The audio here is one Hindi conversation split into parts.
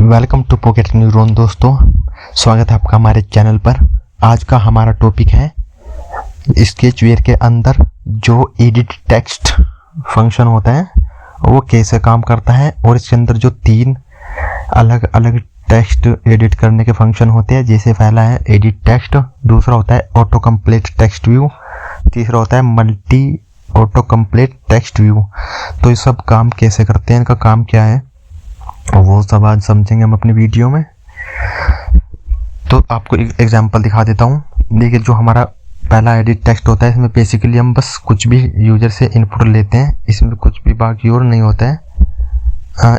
Welcome to pocket neuron. दोस्तों, स्वागत है आपका हमारे चैनल पर। आज का हमारा टॉपिक है स्केचवेयर के अंदर जो एडिट टेक्स्ट फंक्शन होता है वो कैसे काम करता है, और इसके अंदर जो तीन अलग अलग टेक्स्ट एडिट करने के फंक्शन होते हैं। जैसे पहला है एडिट टेक्स्ट, दूसरा होता है ऑटो कंप्लीट टेक्स्ट व्यू, तीसरा होता है multi auto complete text view. तो ये सब काम कैसे करते हैं, इनका काम क्या है, वो सब आज समझेंगे हम अपनी वीडियो में। तो आपको एक एग्जांपल दिखा देता हूँ। देखिए, जो हमारा पहला एडिट टेक्स्ट होता है, इसमें बेसिकली हम बस कुछ भी यूजर से इनपुट लेते हैं, इसमें कुछ भी बाकी और नहीं होता है।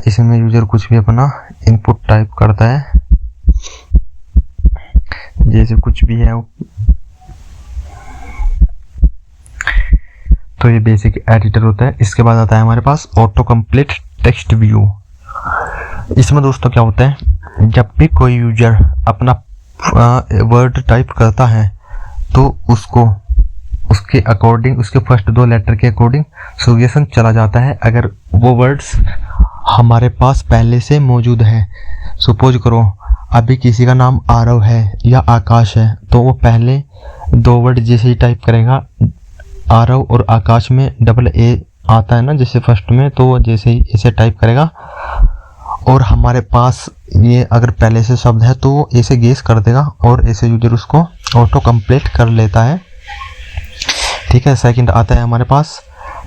इसमें यूजर कुछ भी अपना इनपुट टाइप करता है, जैसे कुछ भी है। तो ये बेसिक एडिटर होता है। इसके बाद आता है हमारे पास ऑटो कंप्लीट टेक्स्ट व्यू। इसमें दोस्तों क्या होता है, जब भी कोई यूजर अपना वर्ड टाइप करता है तो उसको उसके अकॉर्डिंग, उसके फर्स्ट दो लेटर के अकॉर्डिंग सजेशन चला जाता है। अगर वो वर्ड्स हमारे पास पहले से मौजूद है, सपोज करो अभी किसी का नाम आरव है या आकाश है, तो वो पहले दो वर्ड जैसे ही टाइप करेगा, आरव और आकाश में डबल ए आता है ना जैसे फर्स्ट में, तो वो जैसे ही इसे टाइप करेगा और हमारे पास ये अगर पहले से शब्द है तो वो ऐसे गेस कर देगा और ऐसे यूजर उसको ऑटो कंप्लीट कर लेता है। ठीक है। सेकंड आता है हमारे पास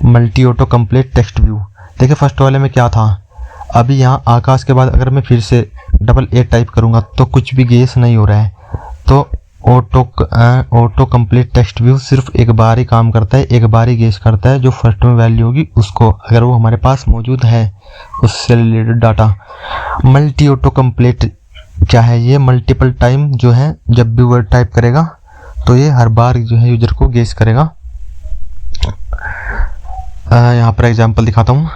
multi auto complete text view. देखिए, फर्स्ट वाले में क्या था, अभी यहाँ आकाश के बाद अगर मैं फिर से डबल ए टाइप करूँगा तो कुछ भी गेस नहीं हो रहा है। तो ऑटो कंप्लीट टेक्स्ट व्यू सिर्फ एक बार ही काम करता है, एक बार ही गेस करता है जो फर्स्ट में वैल्यू होगी उसको, अगर वो हमारे पास मौजूद है उससे related data. Multi auto complete क्या है, ये मल्टीपल टाइम जो है जब भी वर्ड टाइप करेगा तो ये हर बार जो है यूजर को गेस करेगा। यहाँ पर एग्जांपल दिखाता हूँ।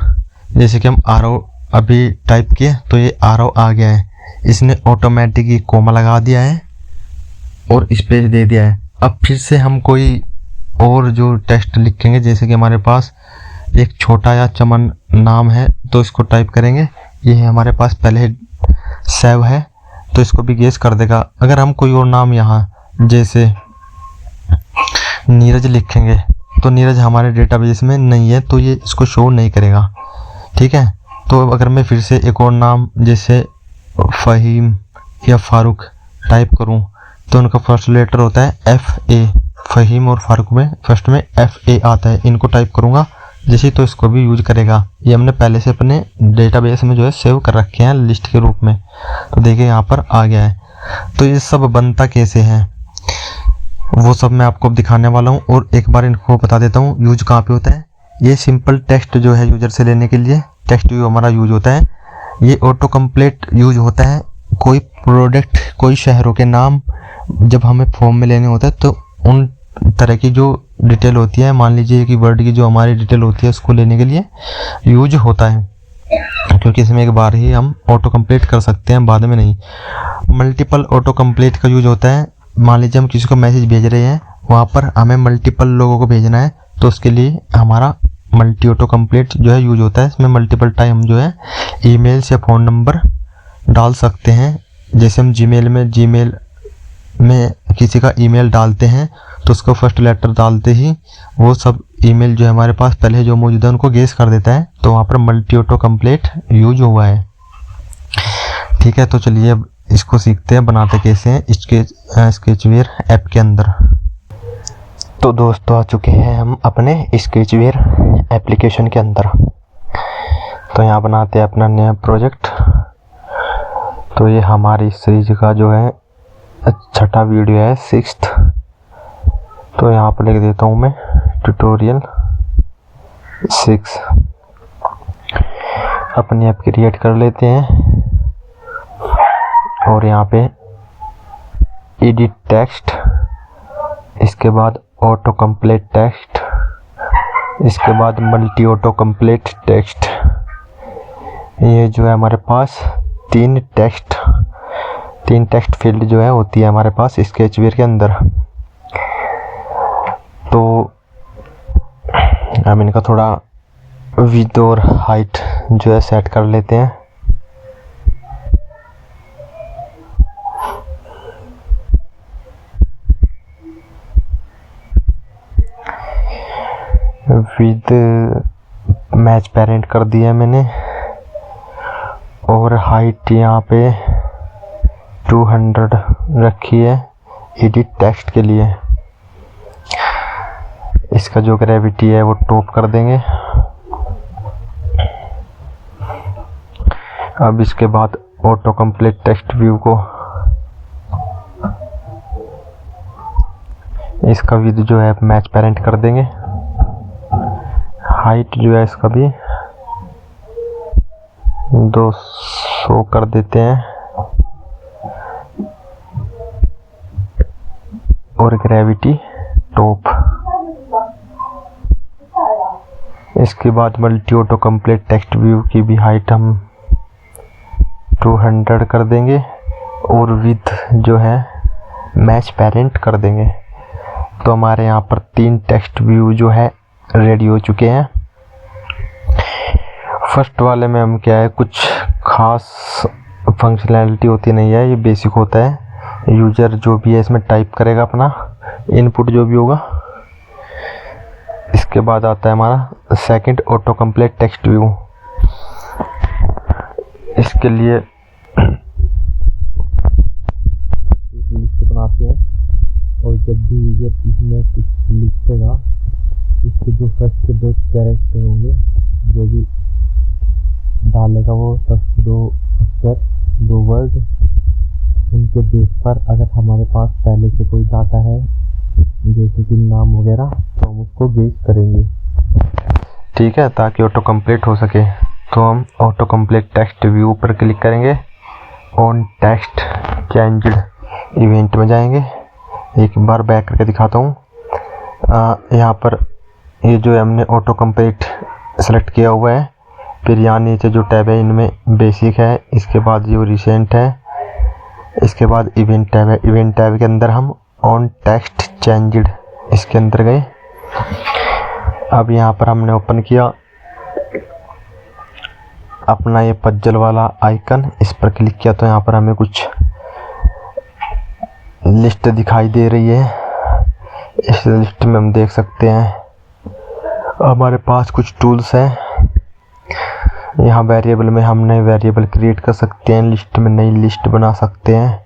जैसे कि हम आरओ अभी टाइप किए तो ये आरओ आ गया है, इसने ऑटोमेटिक कोमा लगा दिया है और स्पेस दे दिया है। अब फिर से हम कोई और जो टेक्स्ट लिखेंगे, जैसे कि हमारे पास एक छोटा या चमन नाम है तो इसको टाइप करेंगे, ये हमारे पास पहले सेव है तो इसको भी गेस कर देगा। अगर हम कोई और नाम यहाँ जैसे नीरज लिखेंगे तो नीरज हमारे डेटाबेस में नहीं है तो ये इसको शो नहीं करेगा। ठीक है। तो अगर मैं फिर से एक और नाम जैसे फ़हीम या फारूक टाइप करूँ तो उनका फर्स्ट लेटर होता है एफ ए, फ़हीम और फारूक में फर्स्ट में एफ ए आता है। इनको टाइप करूँगा जैसे तो इसको भी यूज करेगा। ये हमने पहले से अपने डेटाबेस में जो है सेव कर रखे हैं लिस्ट के रूप में, तो देखिए यहाँ पर आ गया है। तो ये सब बनता कैसे है वो सब मैं आपको दिखाने वाला हूँ, और एक बार इनको बता देता हूँ यूज कहाँ पे होता है। ये सिंपल टेक्स्ट जो है यूजर से लेने के लिए टेक्स्ट व्यू हमारा यूज होता है। ये ऑटो कंप्लीट यूज होता है कोई प्रोडक्ट, कोई शहरों के नाम जब हमें फॉर्म में लेने होता है तो उन तरह की जो डिटेल होती है, मान लीजिए कि वर्ड की जो हमारी डिटेल होती है उसको लेने के लिए यूज होता है, क्योंकि इसमें एक बार ही हम ऑटो कंप्लीट कर सकते हैं, बाद में नहीं। मल्टीपल ऑटो कंप्लीट का यूज होता है, मान लीजिए हम किसी को मैसेज भेज रहे हैं, वहाँ पर हमें मल्टीपल लोगों को भेजना है तो उसके लिए हमारा मल्टी ऑटो कंप्लीट जो है यूज होता है। इसमें मल्टीपल टाइम जो है ईमेल्स या फ़ोन नंबर डाल सकते हैं। जैसे हम जीमेल में किसी का ईमेल डालते हैं तो उसको फर्स्ट लेटर डालते ही वो सब ईमेल जो है हमारे पास पहले जो मौजूद है उनको गेस कर देता है, तो वहाँ पर मल्टी ऑटो कंप्लीट यूज हुआ है। ठीक है। तो चलिए अब इसको सीखते हैं बनाते कैसे हैं स्केचवेयर ऐप के अंदर। तो दोस्तों, आ चुके हैं हम अपने स्केचवेयर एप्लीकेशन के अंदर। तो यहाँ बनाते हैं अपना नया प्रोजेक्ट। तो ये हमारी सीरीज का जो है छठा वीडियो है, 6th। तो यहाँ पर लिख देता हूँ मैं ट्यूटोरियल 6। अपनी ऐप क्रिएट कर लेते हैं और यहाँ पे एडिट टेक्स्ट, इसके बाद ऑटो कंप्लीट टेक्स्ट, इसके बाद मल्टी ऑटो कंप्लीट टेक्स्ट। ये जो है हमारे पास तीन टेक्स्ट फील्ड जो है होती है हमारे पास स्केचवेयर के अंदर। तो हम इनका थोड़ा विड्थ और हाइट जो है सेट कर लेते हैं। विद मैच पेरेंट कर दिया है मैंने, और हाइट यहाँ पे 200 रखी है एडिट टेक्स्ट के लिए। इसका जो ग्रेविटी है वो टॉप कर देंगे। अब इसके बाद ऑटो कंप्लीट टेक्स्ट व्यू को इसका विद जो है मैच पेरेंट कर देंगे। हाइट जो है इसका भी 200 कर देते हैं, और ग्रेविटी टॉप। इसके बाद multi auto complete text view की भी हाइट हम 200 कर देंगे, और विद जो है मैच पेरेंट कर देंगे। तो हमारे यहाँ पर 3 टेक्स्ट व्यू जो है रेडी हो चुके हैं। फर्स्ट वाले में हम क्या है, कुछ खास फंक्शनैलिटी होती नहीं है, ये बेसिक होता है। यूज़र जो भी है इसमें टाइप करेगा अपना इनपुट जो भी होगा। इसके बाद आता है हमारा second auto complete text view. इसके लिए एक लिस्ट बनाते हैं, और जब भी यूज़र इसमें कुछ लिखेगा इसके जो फर्स्ट 2 कैरेक्टर होंगे जो भी डालेगा, वो फर्स्ट 2 अक्षर 2 वर्ड, उनके बेस पर अगर हमारे पास पहले से कोई डाटा है जैसे कि नाम वगैरह, तो हम उसको गेस करेंगे, ठीक है, ताकि ऑटो कंप्लीट हो सके। तो हम ऑटो कंप्लीट टेक्स्ट व्यू पर क्लिक करेंगे, ऑन टेक्स्ट चेंज्ड इवेंट में जाएंगे। एक बार बैक करके दिखाता हूँ। यहाँ पर ये जो हमने ऑटो कंप्लीट सेलेक्ट किया हुआ है, फिर यहाँ नीचे जो टैब है इनमें बेसिक है, इसके बाद जो रिसेंट है, इसके बाद इवेंट टैब है। इवेंट टैब के अंदर हम ऑन टेक्स्ट चेंज्ड इसके अंदर गए। अब यहाँ पर हमने ओपन किया अपना ये पजल वाला आइकन, इस पर क्लिक किया तो यहाँ पर हमें कुछ लिस्ट दिखाई दे रही है। इस लिस्ट में हम देख सकते हैं हमारे पास कुछ टूल्स हैं। यहाँ वेरिएबल में हम नए वेरिएबल क्रिएट कर सकते हैं, लिस्ट में नई लिस्ट बना सकते हैं।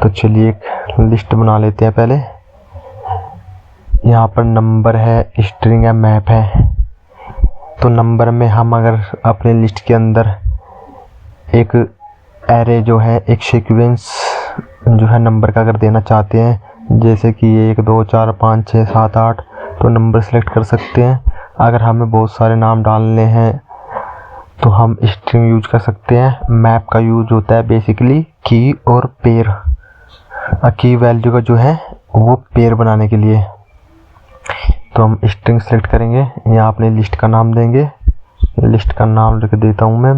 तो चलिए एक लिस्ट बना लेते हैं पहले। यहाँ पर नंबर है, स्ट्रिंग है, मैप है। तो नंबर में हम अगर अपने लिस्ट के अंदर एक एरे जो है, एक सीक्वेंस जो है नंबर का अगर देना चाहते हैं, जैसे कि 1 2 4 5 6 7 8, तो नंबर सेलेक्ट कर सकते हैं। अगर हमें बहुत सारे नाम डालने हैं तो हम स्ट्रिंग यूज कर सकते हैं। मैप का यूज होता है बेसिकली की और पेयर, की वैल्यू का जो है वो पेयर बनाने के लिए। तो हम स्ट्रिंग सेलेक्ट करेंगे, यहाँ अपने लिस्ट का नाम देंगे। लिस्ट का नाम लिख देता हूँ मैं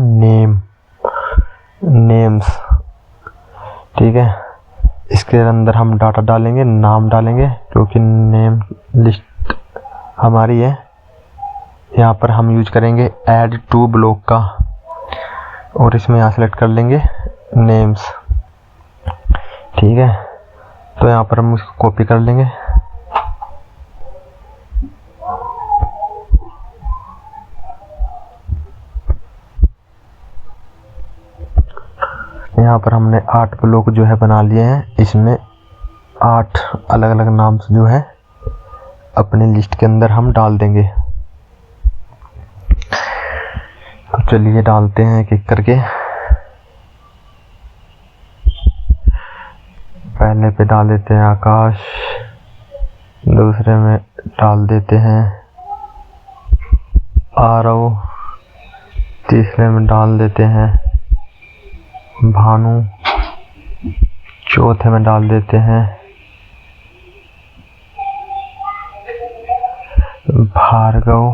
नेम्स, ठीक है। इसके अंदर हम डाटा डालेंगे, नाम डालेंगे, क्योंकि नेम लिस्ट हमारी है। यहाँ पर हम यूज करेंगे ऐड टू ब्लॉक का, और इसमें यहाँ सेलेक्ट कर लेंगे नेम्स, ठीक है। तो यहाँ पर हम इसको कॉपी कर लेंगे। यहाँ पर हमने 8 ब्लॉक जो है बना लिए हैं। इसमें 8 अलग अलग नाम जो है अपने लिस्ट के अंदर हम डाल देंगे। तो चलिए डालते हैं एक एक करके। पहले पे डाल देते हैं आकाश, दूसरे में डाल देते हैं आरव, तीसरे में डाल देते हैं भानु, चौथे में डाल देते हैं भार्गव,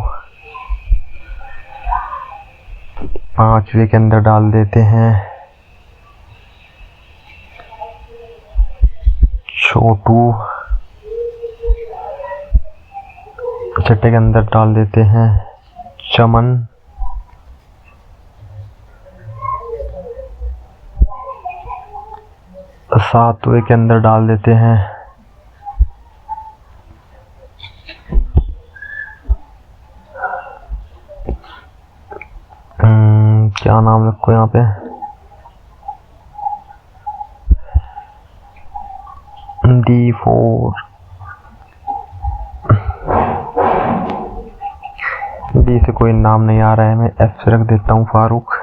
पांचवे के अंदर डाल देते हैं छोटू, छठे के अंदर डाल देते हैं चमन, सातवें के अंदर डाल देते हैं आपको यहाँ पे D4 डी से कोई नाम नहीं आ रहा है, मैं F से रख देता हूँ फारूक,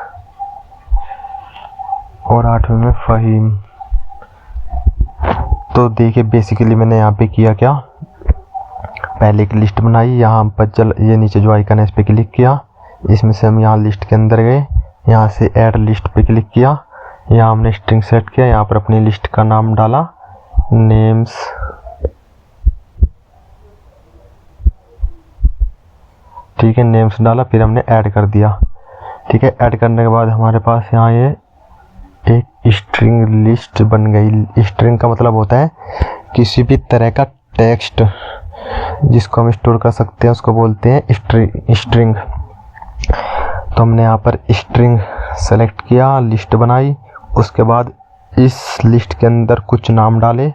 और 8वें में फ़हीम। तो देखिए बेसिकली मैंने यहाँ पे किया क्या, पहले एक लिस्ट बनाई, यहाँ पर चल ये नीचे जो आइकन है इस पर क्लिक किया, इसमें से हम यहाँ लिस्ट के अंदर गए, यहाँ से ऐड लिस्ट पे क्लिक किया, यहाँ हमने स्ट्रिंग सेट किया, यहाँ पर अपनी लिस्ट का नाम डाला, नेम्स, ठीक है, नेम्स डाला, फिर हमने ऐड कर दिया। ठीक है, ऐड करने के बाद हमारे पास यहाँ ये एक स्ट्रिंग लिस्ट बन गई। स्ट्रिंग का मतलब होता है किसी भी तरह का टेक्स्ट जिसको हम स्टोर कर सकते हैं, उसको बोलते हैं स्ट्रिंग। तो हमने यहाँ पर स्ट्रिंग सेलेक्ट किया, लिस्ट बनाई, उसके बाद इस लिस्ट के अंदर कुछ नाम डाले।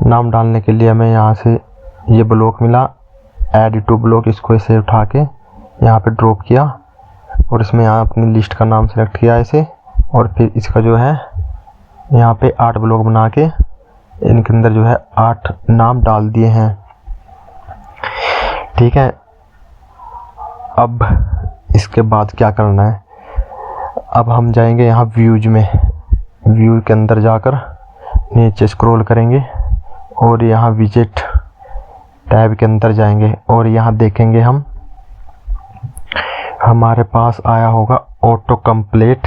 नाम डालने के लिए हमें यहाँ से ये ब्लॉक मिला, ऐड टू ब्लॉक, इसको इसे उठा के यहाँ पे ड्रॉप किया और इसमें यहाँ अपनी लिस्ट का नाम सेलेक्ट किया इसे, और फिर इसका जो है यहाँ पे 8 ब्लॉक बना के इनके अंदर जो है 8 नाम डाल दिए हैं। ठीक है, अब इसके बाद क्या करना है, अब हम जाएंगे यहाँ व्यूज में, व्यू के अंदर जाकर नीचे स्क्रॉल करेंगे और यहाँ विजिट टैब के अंदर जाएंगे और यहाँ देखेंगे हम, हमारे पास आया होगा auto complete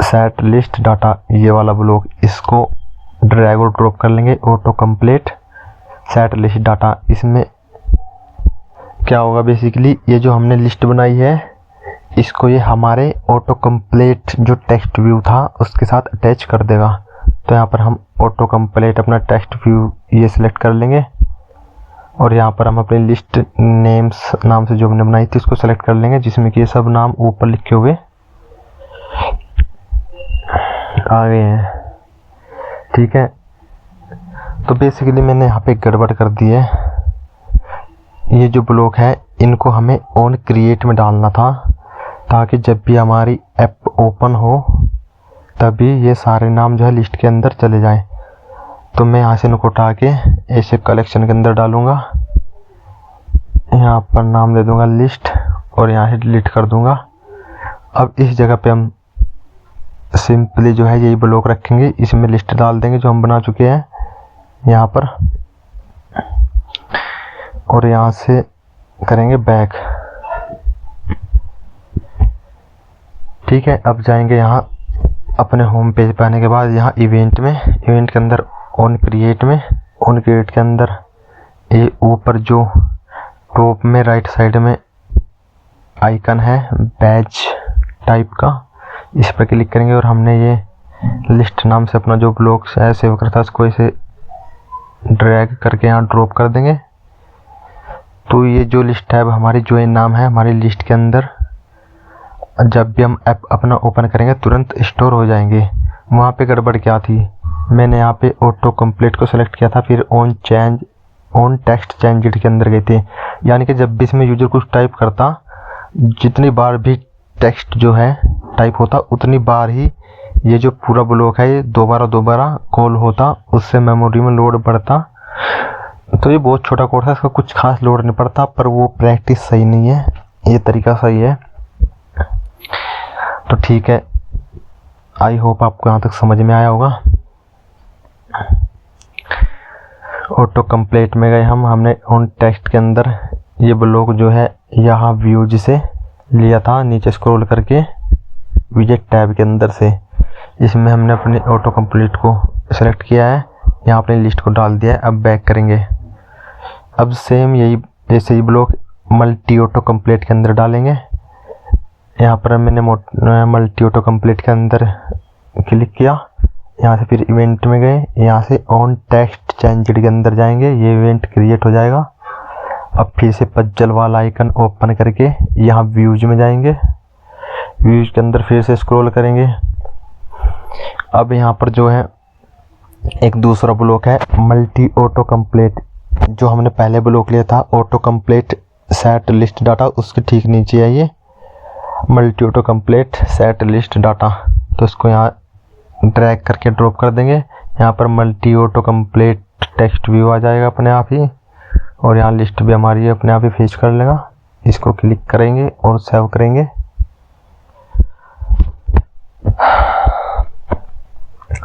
set list data, ये वाला ब्लॉक, इसको ड्रैग और ड्रॉप कर लेंगे, auto complete set list data. इसमें क्या होगा, बेसिकली ये जो हमने लिस्ट बनाई है इसको ये हमारे ऑटो कंप्लीट जो टेक्स्ट व्यू था उसके साथ अटैच कर देगा। तो यहाँ पर हम ऑटो कंप्लीट अपना टेक्स्ट व्यू ये सिलेक्ट कर लेंगे और यहाँ पर हम अपनी लिस्ट नेम्स नाम से जो हमने बनाई थी उसको सेलेक्ट कर लेंगे, जिसमें कि ये सब नाम ऊपर लिखे हुए आ गए हैं। ठीक है, तो बेसिकली मैंने यहाँ पे गड़बड़ कर दी है, ये जो ब्लॉक है इनको हमें ऑन क्रिएट में डालना था ताकि जब भी हमारी ऐप ओपन हो तभी ये सारे नाम जो है लिस्ट के अंदर चले जाएं। तो मैं यहाँ से इनको उठा के ऐसे कलेक्शन के अंदर डालूंगा, यहाँ पर नाम दे दूंगा लिस्ट और यहाँ से डिलीट कर दूंगा। अब इस जगह पे हम सिंपली जो है यही ब्लॉक रखेंगे, इसमें लिस्ट डाल देंगे जो हम बना चुके हैं यहाँ पर, और यहाँ से करेंगे बैक। ठीक है, अब जाएंगे यहाँ अपने होम पेज पे आने के बाद यहाँ इवेंट में, इवेंट के अंदर ऑन क्रिएट में, ऑन क्रिएट के अंदर ये ऊपर जो टॉप में राइट साइड में आइकन है बैच टाइप का, इस पर क्लिक करेंगे और हमने ये लिस्ट नाम से अपना जो ब्लॉक है सेव करता है उसको इसे ड्रैग करके यहाँ ड्रॉप कर देंगे। तो ये जो लिस्ट है हमारी जो ये नाम है हमारी लिस्ट के अंदर जब भी हम ऐप अपना ओपन करेंगे तुरंत स्टोर हो जाएंगे। वहाँ पे गड़बड़ क्या थी, मैंने यहाँ पे ऑटो कंप्लीट को सेलेक्ट किया था, फिर ऑन टेक्स्ट चेंज के अंदर गए थे, यानी कि जब भी इसमें यूजर कुछ टाइप करता, जितनी बार भी टेक्स्ट जो है टाइप होता उतनी बार ही ये जो पूरा ब्लॉक है ये दोबारा कॉल होता, उससे मेमोरी में लोड बढ़ता। तो ये बहुत छोटा कोड था, इसका कुछ खास लोड नहीं पड़ता, पर वो प्रैक्टिस सही नहीं है, ये तरीका सही है। तो ठीक है, आई होप आपको यहाँ तक समझ में आया होगा। ऑटो कंप्लीट में गए हमने ऑन टेक्स्ट के अंदर ये ब्लॉक जो है यहाँ व्यूज से लिया था, नीचे स्क्रॉल करके विजेट टैब के अंदर से, इसमें हमने अपने ऑटो कंप्लीट को सेलेक्ट किया है, यहाँ अपनी लिस्ट को डाल दिया है। अब बैक करेंगे, अब सेम यही ऐसे ही ब्लॉक मल्टी ऑटो कंप्लीट के अंदर डालेंगे। यहाँ पर मैंने मल्टी ऑटो कंप्लीट के अंदर क्लिक किया, यहाँ से फिर इवेंट में गए, यहाँ से ऑन टेक्स्ट चेंज के अंदर जाएंगे, ये इवेंट क्रिएट हो जाएगा। अब फिर से पजल वाला आइकन ओपन करके यहाँ व्यूज में जाएंगे, व्यूज के अंदर फिर से स्क्रॉल करेंगे। अब यहाँ पर जो है एक दूसरा ब्लॉक है मल्टी ऑटो कंप्लीट, जो हमने पहले ब्लॉक लिया था auto complete set list data, उसके ठीक नीचे है ये। Multi auto complete set list data, तो इसको यहाँ ड्रैग करके ड्रॉप कर देंगे। यहाँ पर multi auto complete text view आ जाएगा अपने आप ही, और यहाँ लिस्ट भी हमारी अपने आप ही फेच कर लेगा। इसको क्लिक करेंगे और सेव करेंगे।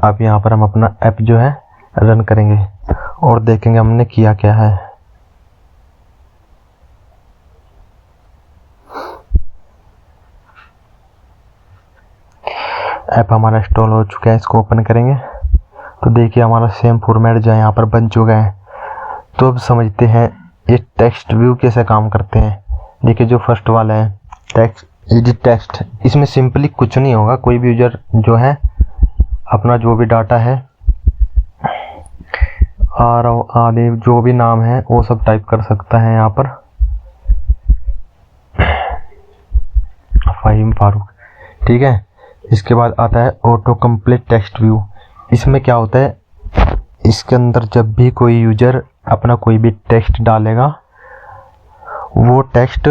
अब यहाँ पर हम अपना ऐप जो है रन करेंगे और देखेंगे हमने किया क्या है। ऐप हमारा इंस्टॉल हो चुका है, इसको ओपन करेंगे तो देखिए हमारा सेम फॉर्मेट जो है यहाँ पर बन चुका है। तो अब समझते हैं ये टेक्स्ट व्यू कैसे काम करते हैं। देखिए जो फर्स्ट वाला है टेक्स्ट, एडिट टेक्स्ट, इसमें सिंपली कुछ नहीं होगा। कोई भी यूजर जो है अपना जो भी डाटा है और आदि जो भी नाम है वो सब टाइप कर सकता है यहाँ पर, फ़हीम फारूक, ठीक है। इसके बाद आता है ऑटो कंप्लीट टेक्स्ट व्यू। इसमें क्या होता है, इसके अंदर जब भी कोई यूजर अपना कोई भी टेक्स्ट डालेगा, वो टेक्स्ट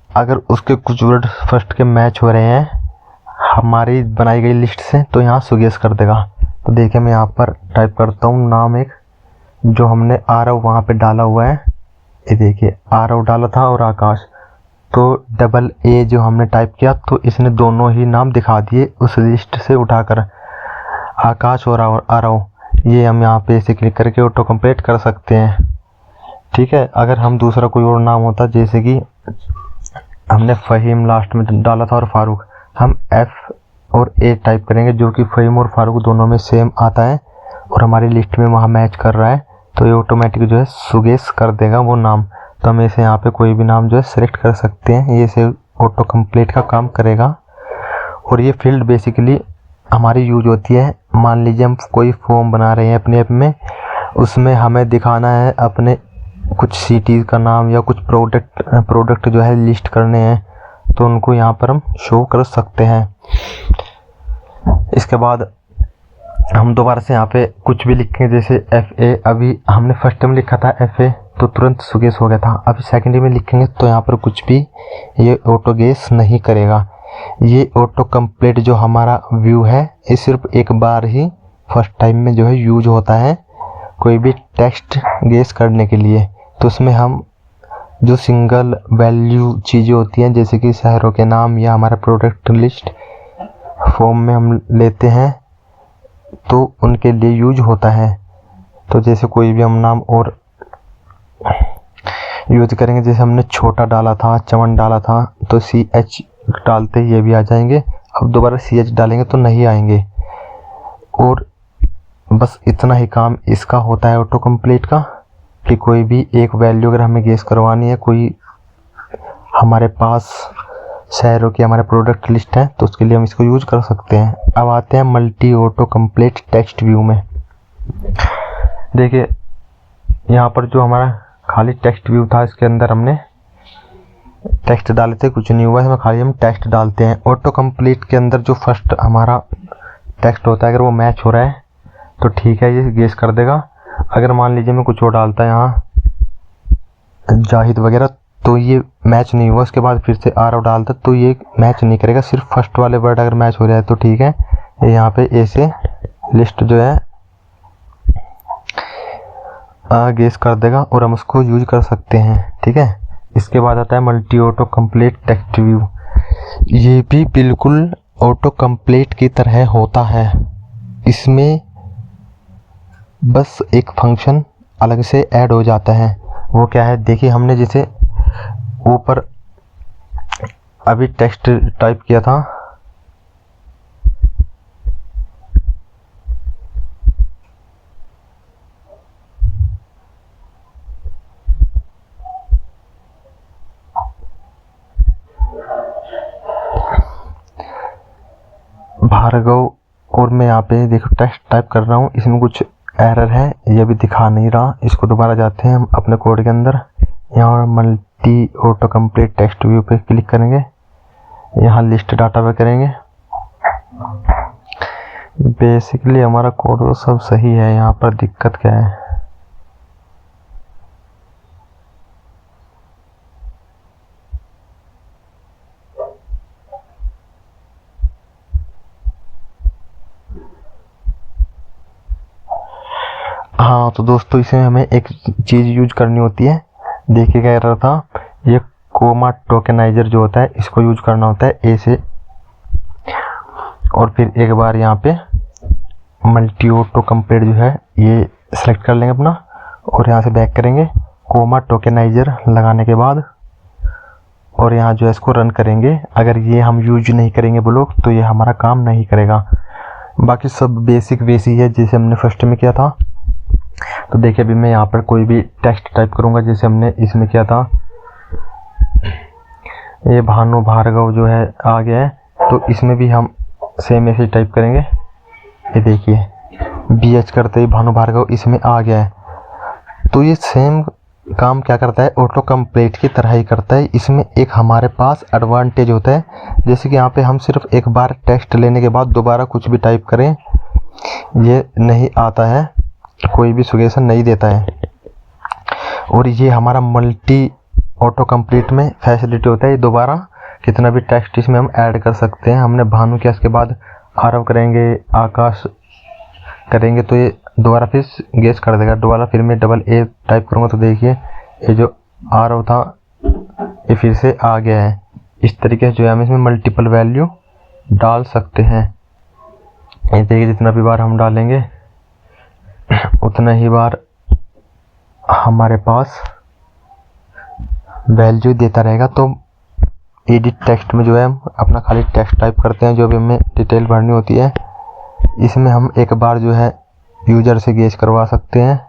अगर उसके कुछ वर्ड फर्स्ट के मैच हो रहे हैं हमारी बनाई गई लिस्ट से, तो यहाँ सुगेस कर देगा। तो देखिए मैं यहाँ पर टाइप करता हूँ नाम, एक जो हमने आरव वहाँ पे डाला हुआ है, ये देखिए आरव डाला था और आकाश, तो डबल ए जो हमने टाइप किया तो इसने दोनों ही नाम दिखा दिए उस लिस्ट से उठाकर, आकाश और आरव। ये हम यहाँ पे इसे क्लिक करके ऑटो कंप्लीट कर सकते हैं, ठीक है। अगर हम दूसरा कोई और नाम होता, जैसे कि हमने फ़हीम लास्ट में डाला था और फारूक, हम एफ और ए टाइप करेंगे जो कि फ़हीम और फारूक दोनों में सेम आता है और हमारी लिस्ट में वहाँ मैच कर रहा है, तो ये ऑटोमेटिक जो है सुगेस कर देगा वो नाम। तो हम इसे यहाँ पे कोई भी नाम जो है सिलेक्ट कर सकते हैं, ये इसे ऑटो कंप्लीट का काम करेगा। और ये फील्ड बेसिकली हमारी यूज होती है, मान लीजिए हम कोई फॉर्म बना रहे हैं अपने ऐप में, उसमें हमें दिखाना है अपने कुछ सिटीज़ का नाम या कुछ प्रोडक्ट जो है लिस्ट करने हैं, तो उनको यहाँ पर हम शो कर सकते हैं। इसके बाद हम दोबारा से यहाँ पे कुछ भी लिखें, जैसे FA, अभी हमने फर्स्ट में लिखा था FA तो तुरंत सुगेस हो गया था, अभी सेकेंड में लिखेंगे तो यहाँ पर कुछ भी ये ऑटो गेस नहीं करेगा। ये ऑटो कंप्लीट जो हमारा व्यू है ये सिर्फ एक बार ही फर्स्ट टाइम में जो है यूज होता है कोई भी टेक्स्ट गेस करने के लिए। तो उसमें हम जो सिंगल वैल्यू चीज़ें होती हैं, जैसे कि शहरों के नाम या हमारा प्रोडक्ट लिस्ट फॉर्म में हम लेते हैं, तो उनके लिए यूज होता है। तो जैसे कोई भी हम नाम और यूज करेंगे, जैसे हमने छोटा डाला था, चमन डाला था, तो CH डालते ही ये भी आ जाएंगे। अब दोबारा CH डालेंगे तो नहीं आएंगे। और बस इतना ही काम इसका होता है ऑटो कंप्लीट का, कि कोई भी एक वैल्यू अगर हमें गेस करवानी है, कोई हमारे पास शहरों की हमारे प्रोडक्ट लिस्ट है, तो उसके लिए हम इसको यूज कर सकते हैं। अब आते हैं multi auto complete text view में। देखिए यहाँ पर जो हमारा खाली टेक्स्ट व्यू था, इसके अंदर हमने टेक्स्ट डाले थे, कुछ नहीं हुआ, इसमें खाली हम टेक्स्ट डालते हैं। ऑटो कंप्लीट के अंदर जो फर्स्ट हमारा टेक्स्ट होता है, अगर वो मैच हो रहा है तो ठीक है, ये गेस कर देगा। अगर मान लीजिए मैं कुछ और डालता है यहाँ जाहिद वगैरह, तो ये मैच नहीं हुआ, उसके बाद फिर से आरव डालता तो ये मैच नहीं करेगा। सिर्फ फर्स्ट वाले वर्ड अगर मैच हो रहा है तो ठीक है, यहाँ पे ऐसे लिस्ट जो है गेस कर देगा और हम उसको यूज कर सकते हैं, ठीक है। इसके बाद आता है multi auto complete text view. ये भी बिल्कुल ऑटो कंप्लीट की तरह होता है, इसमें बस एक फंक्शन अलग से ऐड हो जाता है। वो क्या है, देखिए हमने जैसे ऊपर अभी टेक्स्ट टाइप किया था, भार्गव, और मैं यहाँ पे देखो टेक्स्ट टाइप कर रहा हूँ, इसमें कुछ एरर है, ये भी दिखा नहीं रहा। इसको दोबारा जाते हैं हम अपने कोड के अंदर, यहाँ multi auto complete text view पे क्लिक करेंगे, यहाँ लिस्ट डाटा पे करेंगे। बेसिकली हमारा कोड तो सब सही है, यहाँ पर दिक्कत क्या है, तो दोस्तों इसमें हमें एक चीज़ यूज करनी होती है, देखिए क्या रहा था, ये कोमा टोकेनाइजर जो होता है इसको यूज करना होता है ए से, और फिर एक बार यहाँ पे मल्टी ऑटो कंप्लीट जो है ये सेलेक्ट कर लेंगे अपना, और यहाँ से बैक करेंगे कोमा टोकेनाइजर लगाने के बाद, और यहाँ जो है इसको रन करेंगे। अगर ये हम यूज नहीं करेंगे ब्लॉक तो ये हमारा काम नहीं करेगा। बाकी सब बेसिक वैसी है जैसे हमने फर्स्ट में किया था। तो देखिए अभी मैं यहाँ पर कोई भी टेक्स्ट टाइप करूँगा जैसे हमने इसमें किया था, ये भानु भार्गव जो है आ गया है, तो इसमें भी हम सेम ऐसे टाइप करेंगे। ये देखिए BH करते ही भानु भार्गव इसमें आ गया है। तो ये सेम काम क्या करता है, ऑटो कंप्लीट की तरह ही करता है। इसमें एक हमारे पास एडवांटेज होता है, जैसे कि यहाँ पे हम सिर्फ एक बार टेक्स्ट लेने के बाद दोबारा कुछ भी टाइप करें ये नहीं आता है, कोई भी सजेशन नहीं देता है। और ये हमारा मल्टी ऑटो कंप्लीट में फैसिलिटी होता है, दोबारा कितना भी टेक्स्ट इसमें हम ऐड कर सकते हैं। हमने भानु किया, इसके बाद आरव करेंगे, आकाश करेंगे, तो ये दोबारा फिर गेस कर देगा। दोबारा फिर मैं डबल ए टाइप करूँगा तो देखिए ये जो आरव था ये फिर से आ गया है। इस तरीके से जो है हम इसमें मल्टीपल वैल्यू डाल सकते हैं। ये देखिए जितना भी बार हम डालेंगे उतना ही बार हमारे पास वैल्यू देता रहेगा। तो एडिट टेक्स्ट में जो है हम अपना खाली टेक्स्ट टाइप करते हैं, जो भी हमें डिटेल भरनी होती है। इसमें हम एक बार जो है यूज़र से गेस करवा सकते हैं,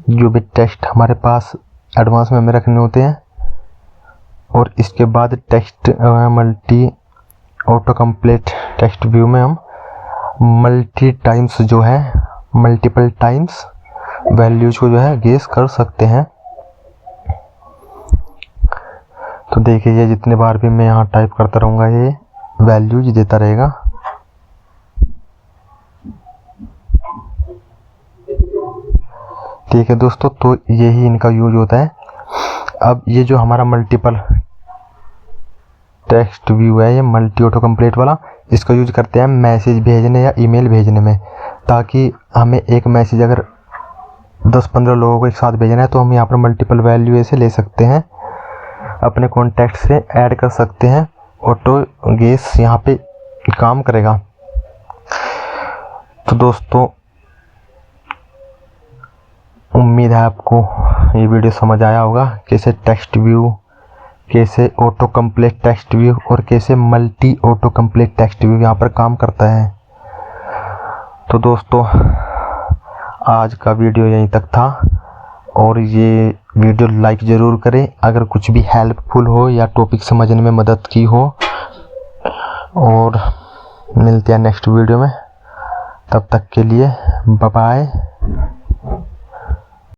जो भी टेक्स्ट हमारे पास एडवांस में हमें रखने होते हैं। और इसके बाद text multi auto complete text view में हम मल्टी टाइम्स जो है मल्टीपल टाइम्स वैल्यूज को जो है गेस कर सकते हैं। तो देखिए ये जितने बार भी मैं यहाँ टाइप करता रहूँगा ये वैल्यूज देता रहेगा। ठीक है दोस्तों, तो यही इनका यूज होता है। अब ये जो हमारा मल्टीपल टेक्स्ट व्यू है, ये मल्टी ऑटो कंप्लीट वाला, इसका यूज करते हैं मैसेज भेजने या ईमेल भेजने में, ताकि हमें एक मैसेज अगर 10-15 लोगों को एक साथ भेजना है तो हम यहाँ पर मल्टीपल वैल्यू ऐसे ले सकते हैं, अपने कॉन्टैक्ट से ऐड कर सकते हैं। ऑटो गेस यहाँ पे काम करेगा। तो दोस्तों उम्मीद है आपको ये वीडियो समझ आया होगा, कैसे टेक्स्ट व्यू, कैसे ऑटो कंप्लीट टेक्स्ट व्यू और कैसे multi auto complete text view यहाँ पर काम करता है। तो दोस्तों आज का वीडियो यहीं तक था, और ये वीडियो लाइक ज़रूर करें अगर कुछ भी हेल्पफुल हो या टॉपिक समझने में मदद की हो। और मिलते हैं नेक्स्ट वीडियो में, तब तक के लिए बाय बाय।